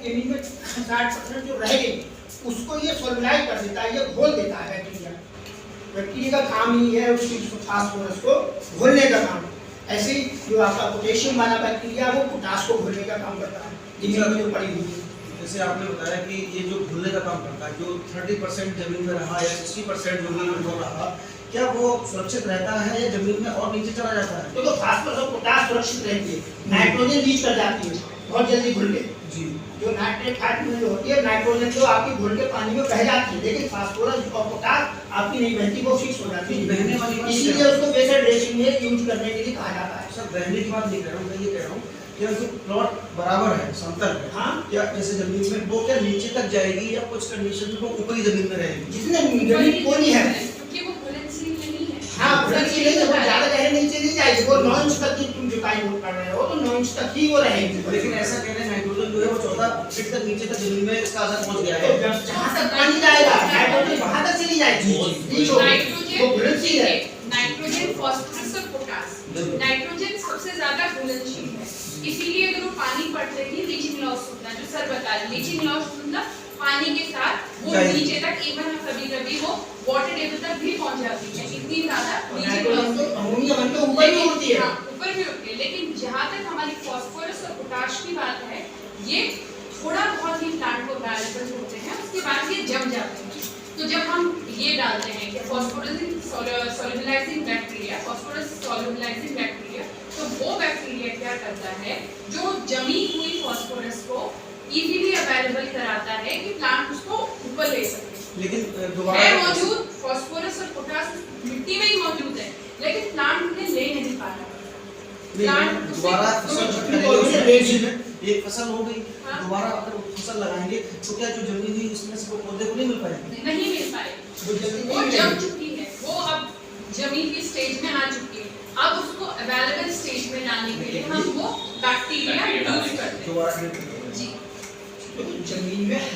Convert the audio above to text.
इन्हीं में 60% जो रह गई उसको ये सोलबिलाइज कर देता है, ये घोल देता है बैक्टीरिया। बैक्टीरिया का काम ही है उसकी फास्फोरस को घोलने का काम। ऐसे ही जो आपका पोटेशियम वाला बैक्टीरिया वो पोटास को घोलने का काम करता है, जिनमें जो पड़ी हुई है। जैसे आपने बताया कि ये जो घुलने का काम करता है, जो 30% जमीन में रहा या 60% जमीन में जो रहा, क्या वो सुरक्षित रहता है या जमीन में और नीचे चला जाता है? तो फास्फोरस और पोटास सुरक्षित रहती है, नाइट्रोजन लीच कर जाती है बहुत जल्दी घुल के। जी, जो नाइट्रेट खाद में जो होती है नाइट्रोजन जो आपकी घुल के पानी में बह जाती है, लेकिन फास्फोरस और पोटास आपकी नहीं बहती, वो फिक्स हो जाती है बहने वाली बात इसीलिए उसको बेसिक ड्रेसिंग में यूज करने के लिए कहा जाता है। सर बहने की बात नहीं कर रहा हूँ, मैं ये कह रहा हूँ कि अगर प्लॉट बराबर है, समतल है, हाँ, या जैसे जमीन में वो क्या नीचे तक जाएगी या कुछ कंडीशन में वो ऊपरी जमीन में रहेगी? जिसने जमीन कोनी है क्योंकि वो घुलनशील नहीं है। हाँ घुलनशील नहीं है, वो ज्यादा गहरे नीचे नहीं जाएगी, वो 9 इंच तक की तुम जुताई कर रहे हो तो 9 इंच तक ही वो रहेगी। लेकिन ऐसा कह रहे हैं नाइट्रोजन जो है वो 14 फीट तक नीचे तक जमीन में इसका असर पहुंच गया है। जहाँ तक पानी जाएगा नाइट्रोजन वहाँ तक चली जाएगी, वो घुलनशील है। नाइट्रोजन, फॉस्फोरस और पोटास, नाइट्रोजन सबसे ज्यादा घुलनशील है, इसीलिए अगर वो पानी पड़ते ही लीचिंग लॉस होता है। जो सर बता रहे लीचिंग लॉस मतलब पानी के साथ वो नीचे तक, इवन कभी-कभी वो वाटर टेबल तक भी पहुंच जाती है, इतनी ज्यादा लीचिंग लॉस तो अमोनिया बनकर ऊपर भी उड़ती है। हाँ, ऊपर भी उड़ती है। लेकिन जहाँ तक हमारी फॉस्फोरस और पोटाश की बात है, ये थोड़ा बहुत ही प्लांट को वैल्यूएबल होते हैं, उसके बाद ये जम जाते हैं। तो जब हम ये डालते हैं कि फॉस्फोरेसिंग solubilising bacteria, phosphorus solubilising bacteria, तो वो बैक्टीरिया क्या करता है, जो जमी हुई फॉस्फोरस को इजीली अवेलेबल कराता है कि प्लांट उसको ऊपर ले सके। लेकिन दोबारा है मौजूद फॉस्फोरस और पोटास मिट्टी में ही मौजूद है, लेकिन प्लांट उन्हें ले नहीं पा रहा। दोबारा एक फसल हो गई, हाँ। दोबारा अगर फसल लगाएंगे तो क्या जो जमीन हुई उसमें से वो पौधे को नहीं मिल पाएंगे? नहीं मिल पाएगी, वो जम चुकी है, वो अब जमीन की स्टेज में आ चुकी है। अब उसको अवेलेबल स्टेज में लाने के लिए हम वो बैक्टीरिया यूज करते हैं। दोबारा जी, जमीन में